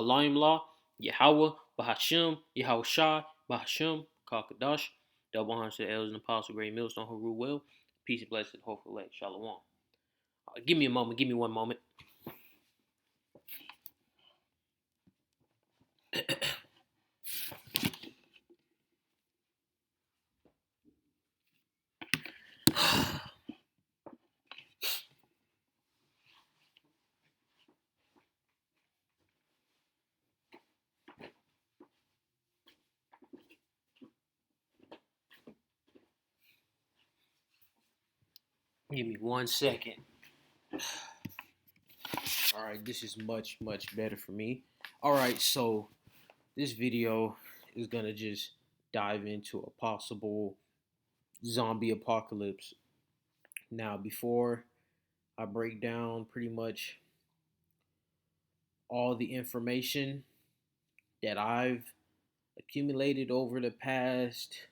Law, Yahweh, Bahashim, Yahweh Shai, Bahashim, Kakadash, double honors to the elders and apostles, great millstone who rule well. Peace and blessings, hopeful elect. Shalom. Give me a moment. Give me one moment. Give me 1 second. All right, this is much better for me. All right, so this video is gonna just dive into a possible zombie apocalypse. Now, before I break down pretty much all the information that I've accumulated over the past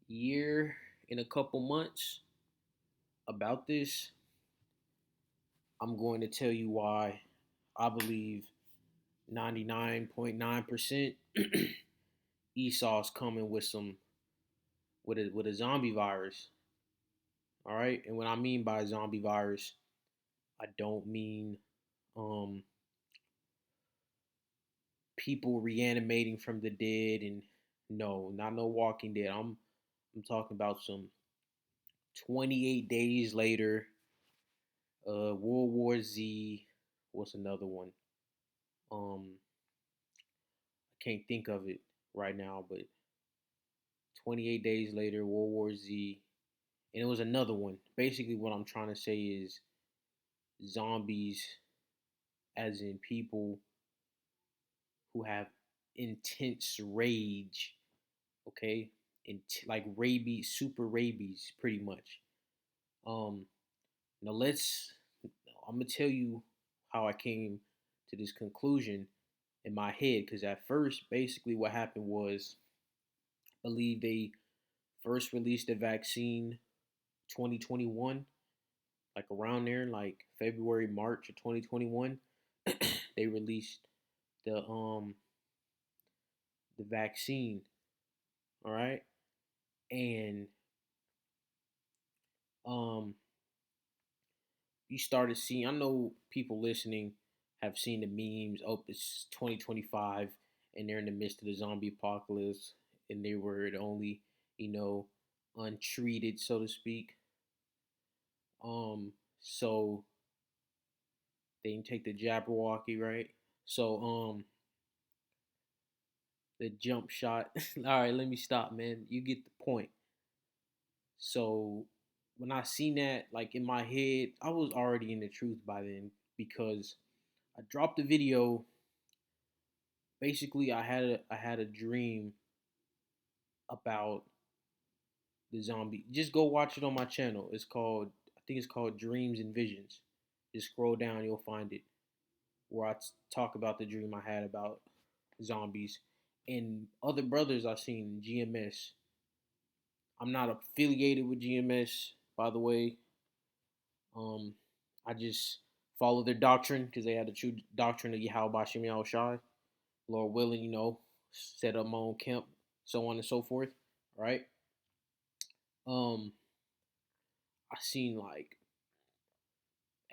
year and a couple months about this, I'm going to tell you why I believe 99.9% Esau's coming with a zombie virus. All right, and what I mean by zombie virus, I don't mean um people reanimating from the dead, and no, not no Walking Dead. I'm talking about some 28 days later, World War Z. What's another one? I can't think of it right now, but 28 days later, World War Z, and it was another one. Basically, what I'm trying to say is zombies, as in people who have intense rage, okay, like rabies, super rabies, pretty much. Um, Now I'm gonna tell you how I came to this conclusion in my head, because at first, basically, what happened was, I believe they first released the vaccine 2021, like around there, like February, March of 2021. They released the um the vaccine, all right, and um you started seeing. I know people listening have seen the memes. Oh, it's 2025, and they're in the midst of the zombie apocalypse, and they were the only, you know, untreated, so to speak. So they didn't take the Jabberwocky, right? So the jump shot. All right, let me stop, man. You get the point. So when I seen that, like in my head, I was already in the truth by then, because I dropped the video. Basically, I had a dream about the zombie. Just go watch it on my channel. I think it's called Dreams and Visions. Just scroll down, you'll find it, where I talk about the dream I had about zombies and other brothers I've seen in GMS. I'm not affiliated with GMS, by the way. Um, I just follow their doctrine, because they had the true doctrine of Yahweh Bashim Yahweh Shai. Lord willing, set up my own camp, so on and so forth. Right? Um, I seen like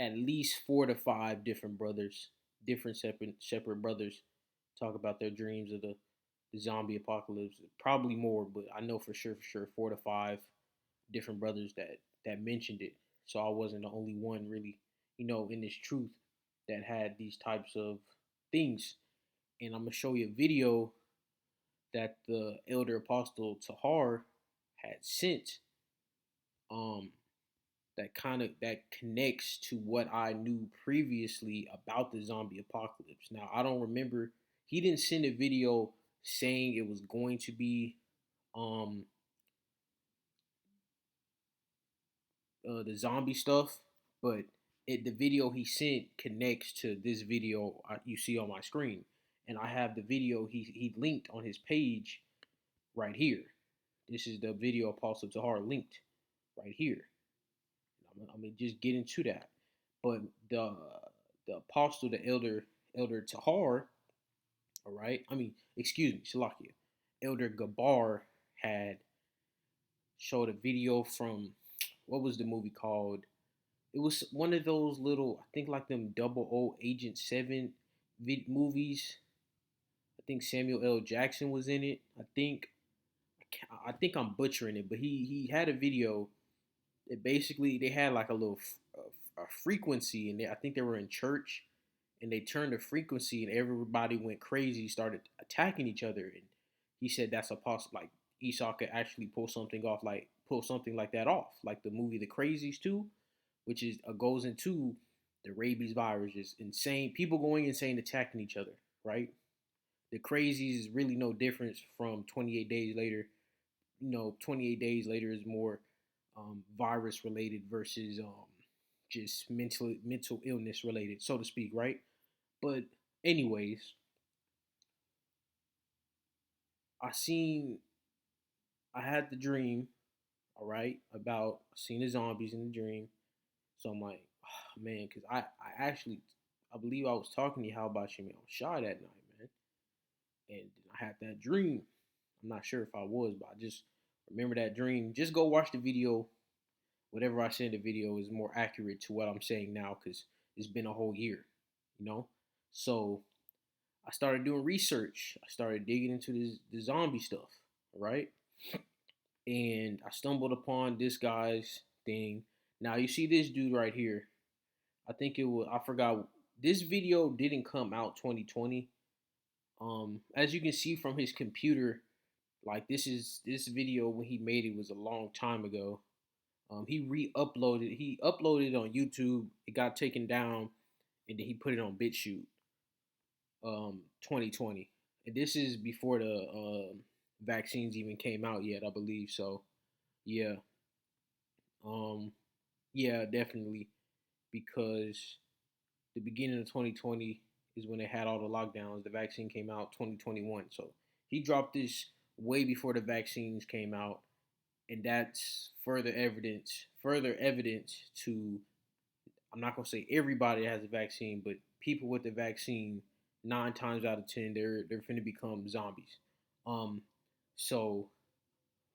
at least 4 to 5 different brothers, different separate brothers, talk about their dreams of the zombie apocalypse. Probably more, but I know for sure 4 to 5 different brothers that mentioned it. So I wasn't the only one really, in this truth that had these types of things. And I'm gonna show you a video that the elder apostle Tahar had sent, um that connects to what I knew previously about the zombie apocalypse. Now, I don't remember, he didn't send a video saying it was going to be um the zombie stuff, but the video he sent connects to this video you see on my screen, and I have the video he linked on his page right here. This is the video Apostle Tahar linked right here. I'm gonna just get into that. But the apostle, the elder Elder Tahar, all right. I mean, excuse me, Shalakia. Elder Gabar had showed a video from what was the movie called? It was one of those little, I think like them double O Agent 7 movies. I think Samuel L. Jackson was in it. I think I'm butchering it, but he had a video that basically they had like a little a frequency, and I think they were in church, and they turned the frequency, and everybody went crazy, started attacking each other, and he said that's a possible like Esau could actually pull something like that off, like the movie The Crazies too, which is goes into the rabies virus, just insane people going insane, attacking each other, right? The Crazies is really no difference from 28 Days Later. 28 Days Later is more virus related versus just mental illness related, so to speak, right? But anyways, I seen I had the dream, all right, about seeing the zombies in the dream. So I'm like, oh, man, because I believe I was talking to you how about you, man. I was shy that night, man, and I had that dream. I'm not sure if I was, but I just remember that dream. Just go watch the video. Whatever I say in the video is more accurate to what I'm saying now because it's been a whole year, you know. So I started doing research. I started digging into the zombie stuff, right? And I stumbled upon this guy's thing. Now you see this dude right here. I think it was I forgot. This video didn't come out 2020. As you can see from his computer, like this video when he made it was a long time ago. He re-uploaded. He uploaded it on YouTube. It got taken down, and then he put it on BitChute. 2020, and this is before the vaccines even came out yet, I believe. So, yeah, um, yeah, definitely, because the beginning of 2020 is when they had all the lockdowns. The vaccine came out 2021, so he dropped this way before the vaccines came out, and that's further evidence to, I'm not gonna say everybody has a vaccine, but people with the vaccine, 9 times out of 10, they're finna become zombies. Um, so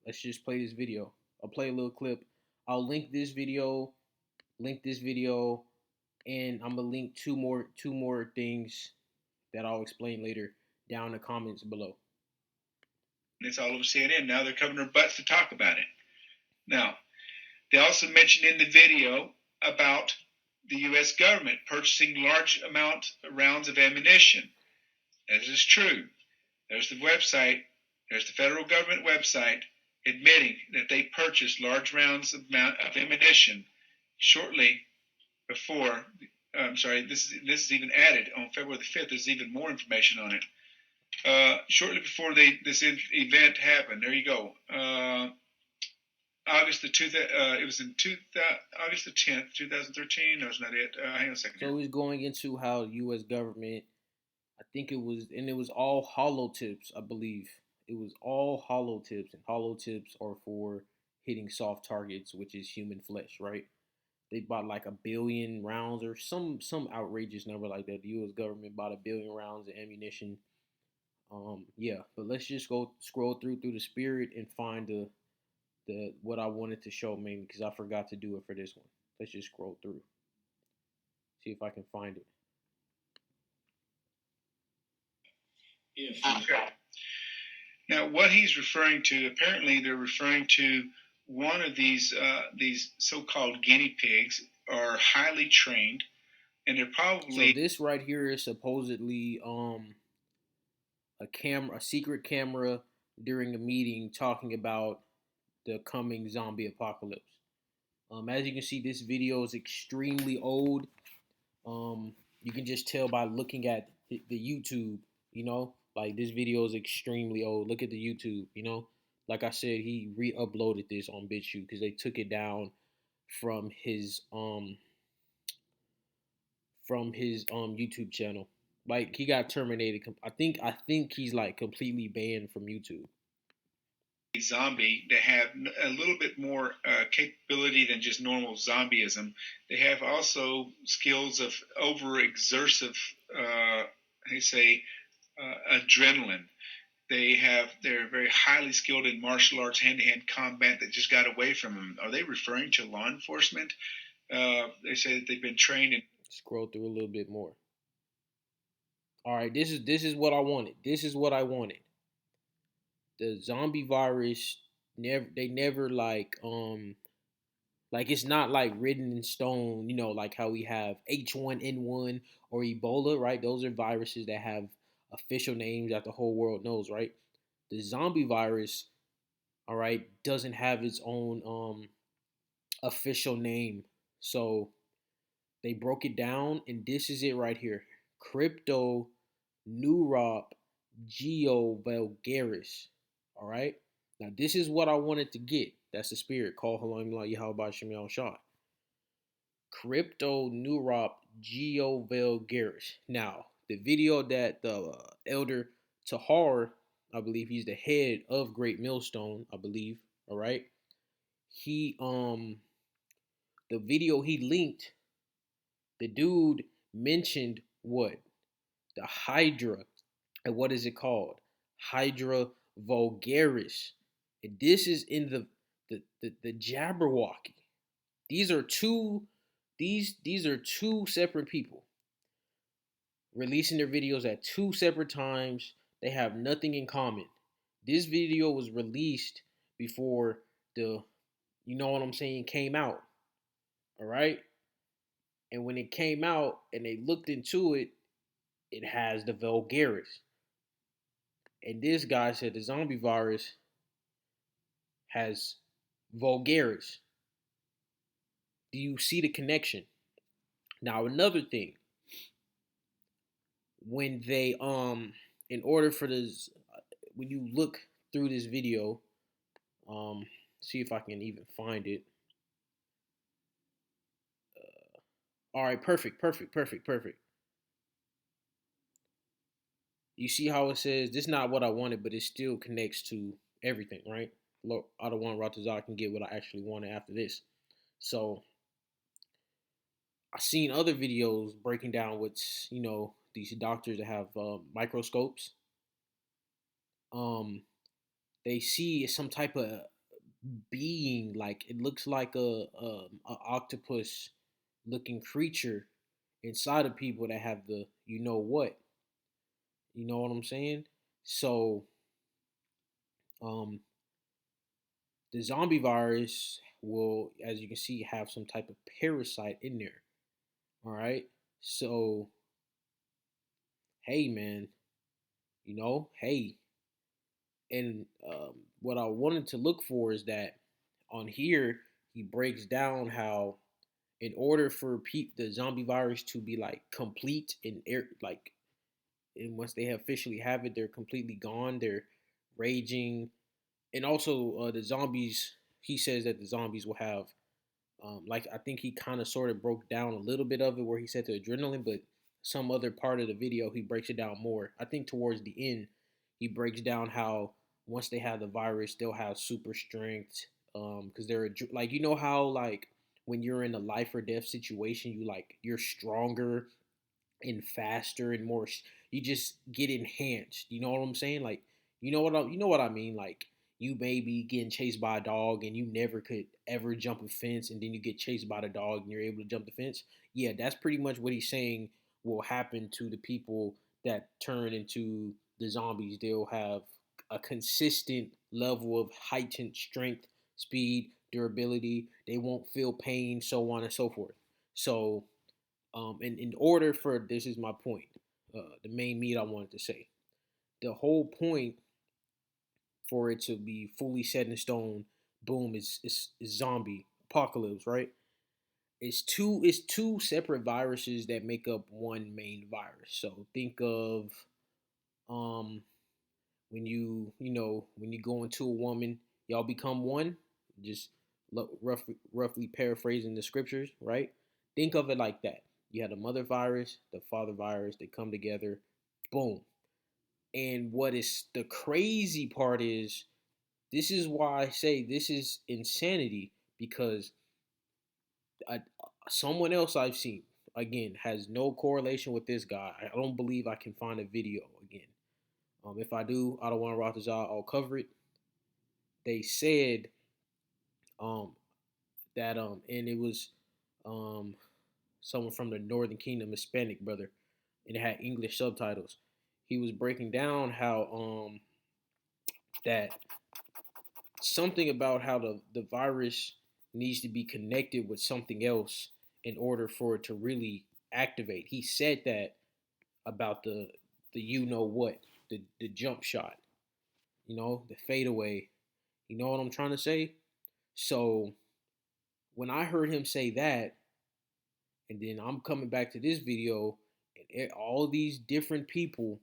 let's just play this video. I'll play a little clip. I'll link this video, and I'm gonna link two more things that I'll explain later down in the comments below. It's all over CNN. Now they're covering their butts to talk about it. Now, they also mentioned in the video about the U.S. government purchasing large rounds of ammunition. This is true. There's the website. There's the federal government website admitting that they purchased large rounds of ammunition shortly before. I'm sorry. This is even added on February the 5th. There's even more information on it. Shortly before this event happened. There you go. August the it was in August the 10th, 2013. No, it's not it. Hang on a second. So he's going into how U.S. government, I think it was all hollow tips, I believe. It was all hollow tips, and hollow tips are for hitting soft targets, which is human flesh, right? They bought like 1 billion rounds or some outrageous number like that. The U.S. government bought 1 billion rounds of ammunition. Yeah, but let's just go scroll through the spirit and find the what I wanted to show mainly because I forgot to do it for this one. Let's just scroll through, see if I can find it. Okay. Now, what he's referring to, apparently, they're referring to one of these so-called guinea pigs are highly trained, and they're probably. So this right here is supposedly a secret camera during a meeting talking about the coming zombie apocalypse. As you can see, this video is extremely old. You can just tell by looking at the YouTube. Like this video is extremely old. Look at the YouTube. Like I said, he re-uploaded this on BitChute because they took it down from his YouTube channel. Like he got terminated. I think he's like completely banned from YouTube. Zombie that have a little bit more capability than just normal zombieism. They have also skills of overexertive they say, adrenaline. They're very highly skilled in martial arts, hand-to-hand combat that just got away from them. Are they referring to law enforcement? They say that they've been trained in. Scroll through a little bit more. All right, this is what I wanted. This is what I wanted. The zombie virus never like it's not like written in stone, like how we have H1N1 or Ebola, right? Those are viruses that have official names that the whole world knows, right? The zombie virus, all right, doesn't have its own official name. So they broke it down, and this is it right here. Crypto Neurop Geo Vulgaris. All right. Now this is what I wanted to get. That's the spirit. Call Halom Yahweh Shem Shah. Crypto Neurop Geo Vulgaris. Now, the video that the elder Tahar, I believe he's the head of Great Millstone, I believe. All right. He the video he linked, the dude mentioned what? The Hydra. And what is it called? Hydra vulgaris. And this is in the Jabberwocky. These are two separate people releasing their videos at two separate times. They have nothing in common. This video was released before the, you know what I'm saying, came out. All right? And when it came out and they looked into it, it has the vulgaris. And this guy said the zombie virus has vulgaris. Do you see the connection? Now another thing, when they in order for this, when you look through this video, see if I can even find it. All right, perfect. You see how it says this is not what I wanted, but it still connects to everything, right? Look, I don't want Ratazar can get what I actually wanted after this. So I've seen other videos breaking down what's, these doctors that have microscopes. They see some type of being, like it looks like a octopus looking creature inside of people that have the what. You know what I'm saying? So the zombie virus will, as you can see, have some type of parasite in there. All right. So hey man, hey. And what I wanted to look for is that on here he breaks down how in order for the zombie virus to be like complete and like, and once they officially have it, they're completely gone. They're raging, and also the zombies. He says that the zombies will have, like I think he kind of sort of broke down a little bit of it where he said the adrenaline, but some other part of the video he breaks it down more. I think towards the end he breaks down how once they have the virus, they'll have super strength, because they're like, how like when you're in a life or death situation, you're stronger and faster and more. You just get enhanced. You know what I'm saying? Like, you know what I mean? Like, you may be getting chased by a dog and you never could ever jump a fence, and then you get chased by the dog and you're able to jump the fence. Yeah, that's pretty much what he's saying will happen to the people that turn into the zombies. They'll have a consistent level of heightened strength, speed, durability. They won't feel pain, so on and so forth. So and in order for, this is my point, the main meat I wanted to say. The whole point for it to be fully set in stone, boom, is zombie apocalypse, right? It's two separate viruses that make up one main virus. So think of um when when you go into a woman, y'all become one. Just roughly paraphrasing the scriptures, right? Think of it like that. You had the mother virus, the father virus. They come together, boom. And what is the crazy part is, this is why I say this is insanity, because I, someone else I've seen, again, has no correlation with this guy. I don't believe I can find a video again. If I do, I don't want to rock the jaw. I'll cover it. They said um, that and it was um, someone from the Northern Kingdom, Hispanic brother, and it had English subtitles. He was breaking down how that something about how the virus needs to be connected with something else in order for it to really activate. He said that about the you know what, the jump shot, the fadeaway. You know what I'm trying to say? So when I heard him say that, and then I'm coming back to this video, and all these different people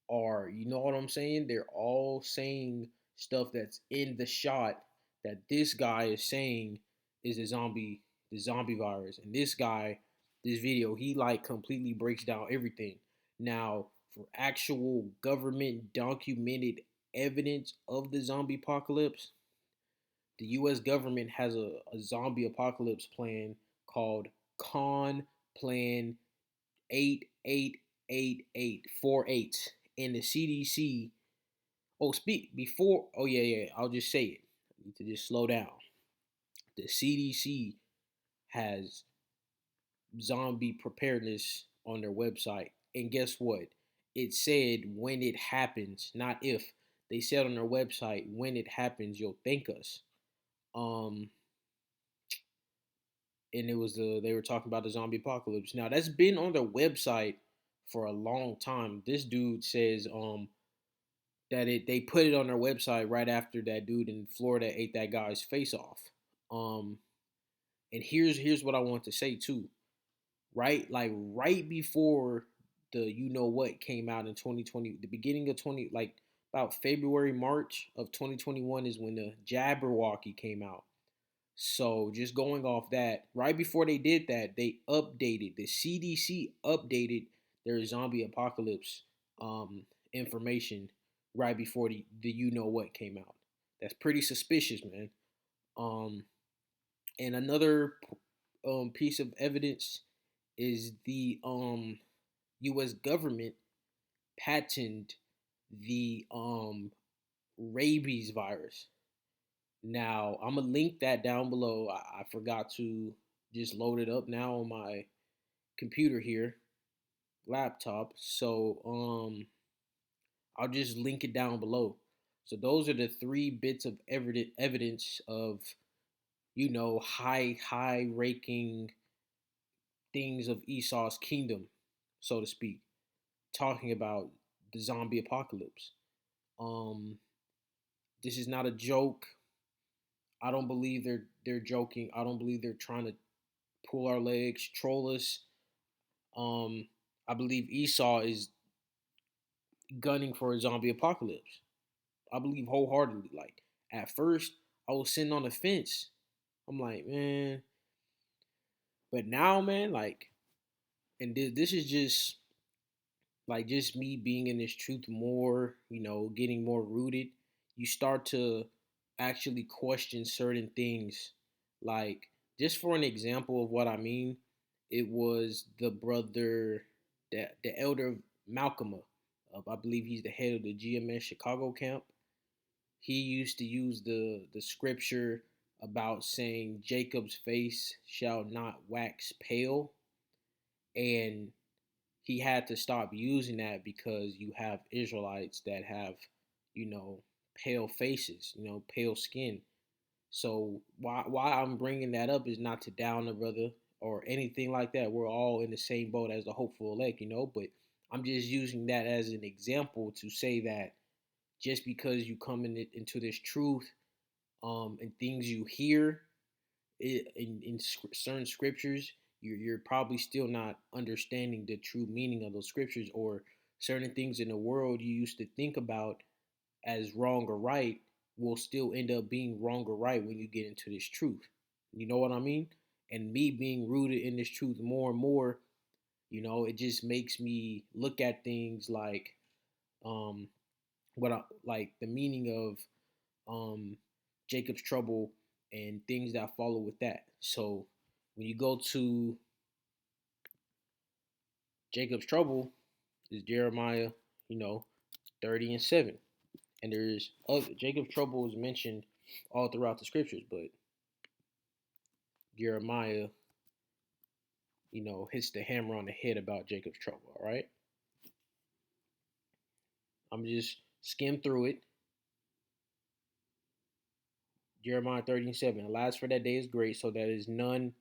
are, you know what I'm saying? They're all saying stuff that's in the shot that this guy is saying is the zombie virus. And this guy, this video, he like completely breaks down everything. Now, for actual government documented evidence of the zombie apocalypse, the US government has a zombie apocalypse plan called Con Plan 888848. And the CDC, yeah, I'll just say it. I need to just slow down. The CDC has zombie preparedness on their website. And guess what? It said when it happens, not if. They said on their website, when it happens, you'll thank us. Um, and they were talking about the zombie apocalypse. Now that's been on their website for a long time. This dude says that they put it on their website right after that dude in Florida ate that guy's face off. Um, and here's what I want to say too. Right before the you know what came out in 2020, the beginning of 20, like about February March of 2021 is when the Jabberwocky came out. So just going off that, right before they did that, the CDC updated their zombie apocalypse information right before the you know what came out. That's pretty suspicious, man. Um, and another piece of evidence is the U.S. government patented the rabies virus. Now I'm gonna link that down below. I forgot to just load it up now on my computer here, laptop. So I'll just link it down below. So those are the three bits of evidence of high ranking things of Esau's kingdom, so to speak, talking about the zombie apocalypse. Um, this is not a joke. I don't believe they're joking. I don't believe they're trying to pull our legs, troll us. Um, I believe Esau is gunning for a zombie apocalypse. I believe wholeheartedly. Like at first, I was sitting on the fence. I'm like, man, but now, man, like, and this is just me being in this truth more. Getting more rooted. You start to actually question certain things. Like, just for an example of what I mean, it was the brother, the elder Malcolm. I believe he's the head of the GMS Chicago camp. He used to use the scripture about saying Jacob's face shall not wax pale, and he had to stop using that because you have Israelites that have, pale faces, pale skin. So why I'm bringing that up is not to down the brother or anything like that. We're all in the same boat as the hopeful elect, but I'm just using that as an example to say that just because you come into this truth, and things you hear in certain scriptures, you're probably still not understanding the true meaning of those scriptures, or certain things in the world you used to think about as wrong or right will still end up being wrong or right when you get into this truth. You know what I mean? And me being rooted in this truth more and more, it just makes me look at things like um what I like the meaning of Jacob's trouble and things that follow with that. So When you go to Jacob's trouble, is Jeremiah, you know, 30:7. And there's other Jacob's trouble is mentioned all throughout the scriptures, but Jeremiah, hits the hammer on the head about Jacob's trouble. All right, I'm just skim through it. Jeremiah 13:7. Alas, for that day is great, so that none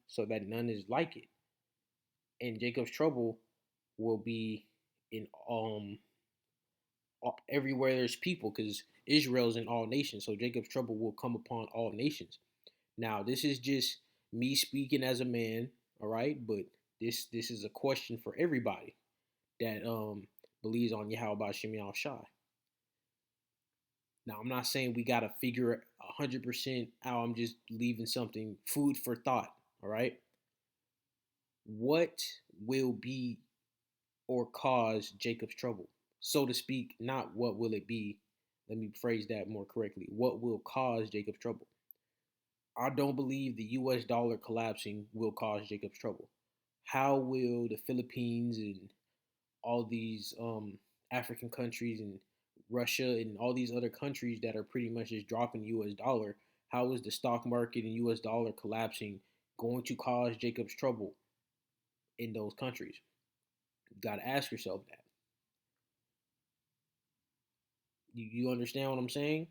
is like it. And Jacob's trouble will be in everywhere there's people, because Israel's in all nations. So Jacob's trouble will come upon all nations. Now, this is just me speaking as a man, all right? But this is a question for everybody that believes on Yahweh Shem Shai. Now, I'm not saying we gotta figure it 100% out. I'm just leaving something food for thought. All right. What will be or cause Jacob's trouble, so to speak? Not what will it be. Let me phrase that more correctly. What will cause Jacob's trouble? I don't believe the U.S. dollar collapsing will cause Jacob's trouble. How will the Philippines and all these African countries and Russia and all these other countries that are pretty much just dropping U.S. dollar, how is the stock market and U.S. dollar collapsing going to cause Jacob's trouble in those countries? You got to ask yourself that. You understand what I'm saying?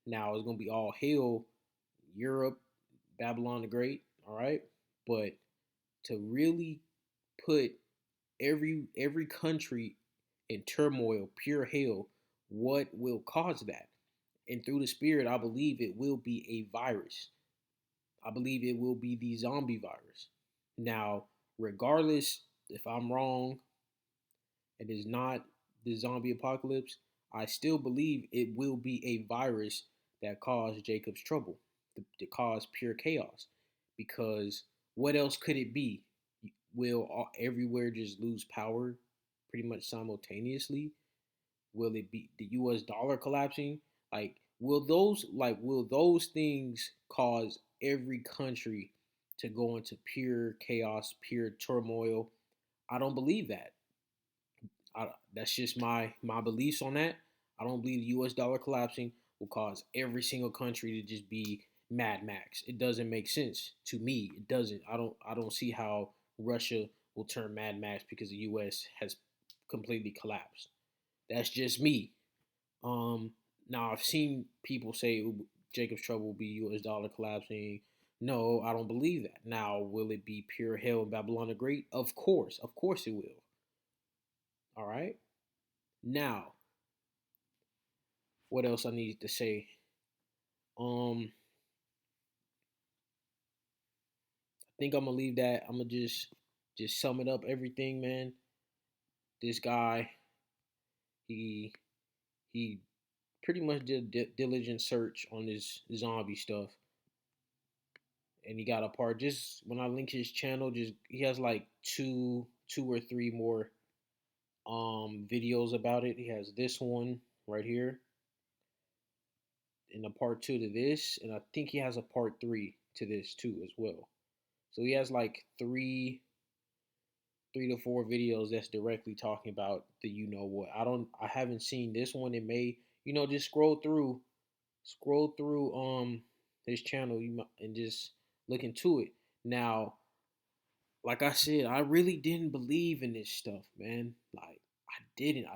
Now it's going to be all hell Europe, Babylon the Great, all right? But to really put every country in turmoil, pure hell, what will cause that? And through the spirit, I believe it will be a virus. I believe it will be the zombie virus. Now, regardless if I'm wrong and it's not the zombie apocalypse, I still believe it will be a virus that caused Jacob's trouble, to cause pure chaos. Because what else could it be? Will everywhere just lose power pretty much simultaneously? Will it be the U.S. dollar collapsing? Will those things cause every country to go into pure chaos, pure turmoil? I don't believe that. That's just my beliefs on that. I don't believe the U.S. dollar collapsing will cause every single country to just be Mad Max. It doesn't make sense to me. It doesn't. I don't see how Russia will turn Mad Max because the U.S. has completely collapsed. That's just me. Um, Now I've seen people say Jacob's trouble will be U.S. dollar collapsing. No, I don't believe that. Now, will it be pure hell in Babylon the Great? Of course it will. All right. Now, what else I need to say? I think I'm gonna leave that. I'm gonna just sum it up everything, man. This guy, he he pretty much did diligent search on this zombie stuff, and he got a part. Just when I link his channel, just he has like two or three more videos about it. He has this one right here, and a part two to this, and I think he has a part three to this too as well. So he has like three to four videos that's directly talking about the what. I haven't seen this one. It may just scroll through his channel, and just look into it. Now, like I said, I really didn't believe in this stuff, man. Like I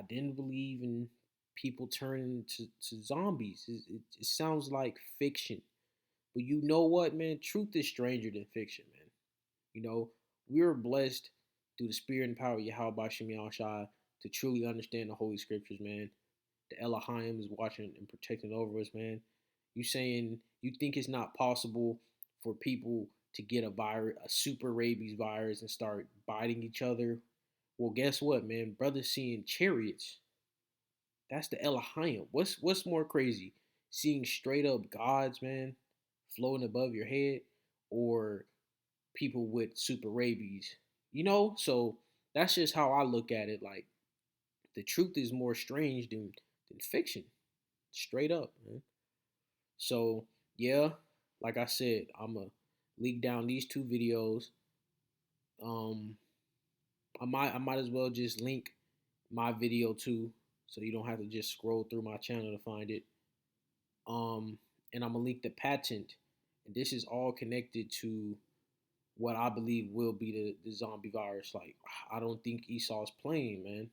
didn't believe in people turning to zombies. It sounds like fiction. But you know what, man? Truth is stranger than fiction, man. We are blessed through the spirit and power of Yahweh Shem Shai to truly understand the Holy Scriptures, man. The Elohim is watching and protecting over us, man. You saying you think it's not possible for people to get a super rabies virus, and start biting each other? Well, guess what, man? Brothers seeing chariots. That's the Elohim. What's more crazy? Seeing straight up gods, man, floating above your head, or people with super rabies? So that's just how I look at it. Like, the truth is more strange than fiction. Straight up, man. So yeah, like I said, I'm a leak down these two videos. Um, I might as well just link my video too, so you don't have to just scroll through my channel to find it. Um, and I'm gonna link the patent, and this is all connected to what I believe will be the zombie virus. Like, I don't think Esau's playing, man.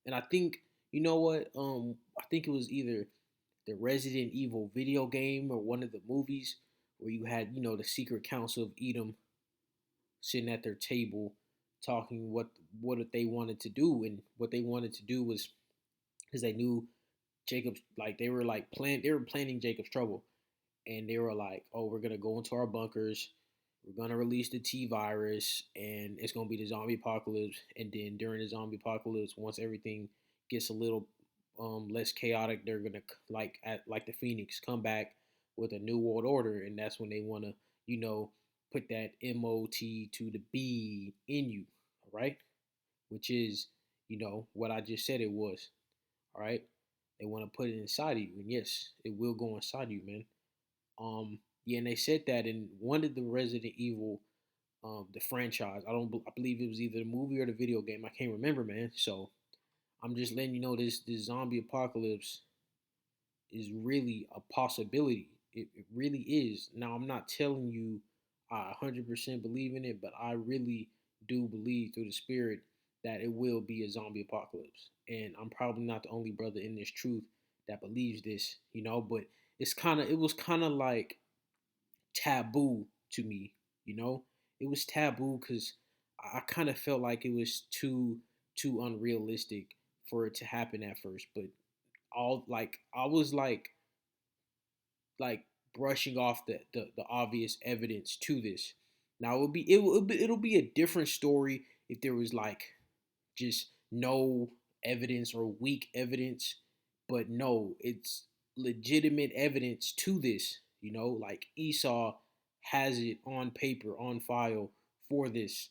And I think, you know what? I think it was either the Resident Evil video game or one of the movies where you had, the secret council of Edom sitting at their table talking what they wanted to do. And what they wanted to do was, because they knew Jacob's, like, they were planning Jacob's trouble, and they were like, oh, we're gonna go into our bunkers, we're gonna release the T virus, and it's gonna be the zombie apocalypse. And then during the zombie apocalypse, once everything gets a little less chaotic, they're gonna, like the Phoenix, come back with a new world order, and that's when they wanna, you know, put that MOT to the B in you, all right? Which is, what I just said it was, all right? They want to put it inside of you, and yes, it will go inside of you, man. Yeah, and they said that in one of the Resident Evil, the franchise. I believe it was either the movie or the video game. I can't remember, man. So I'm just letting you know this zombie apocalypse is really a possibility. It really is. Now, I'm not telling you I 100% believe in it, but I really do believe through the spirit that it will be a zombie apocalypse. And I'm probably not the only brother in this truth that believes this, but it was kind of like taboo to me, you know? It was taboo because I kind of felt like it was too unrealistic for it to happen at first. But all like I was like brushing off the obvious evidence to this. Now it'll be a different story if there was like just no evidence or weak evidence, but no, it's legitimate evidence to this. Like Esau has it on paper, on file for this,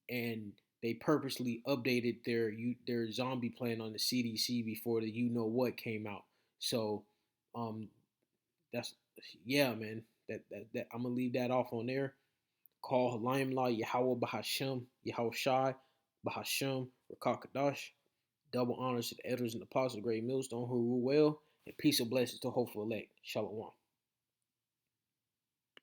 and they purposely updated their zombie plan on the CDC before the what came out. So, um, that's yeah, man. That I'm gonna leave that off on there. Call Limelight Yahweh Bahashem, Yahweh Shai, Bahashem, Rakakadash. Double honors to the elders and apostles, great millstone who rule well, and peace and blessings to hopeful elect. Shalom.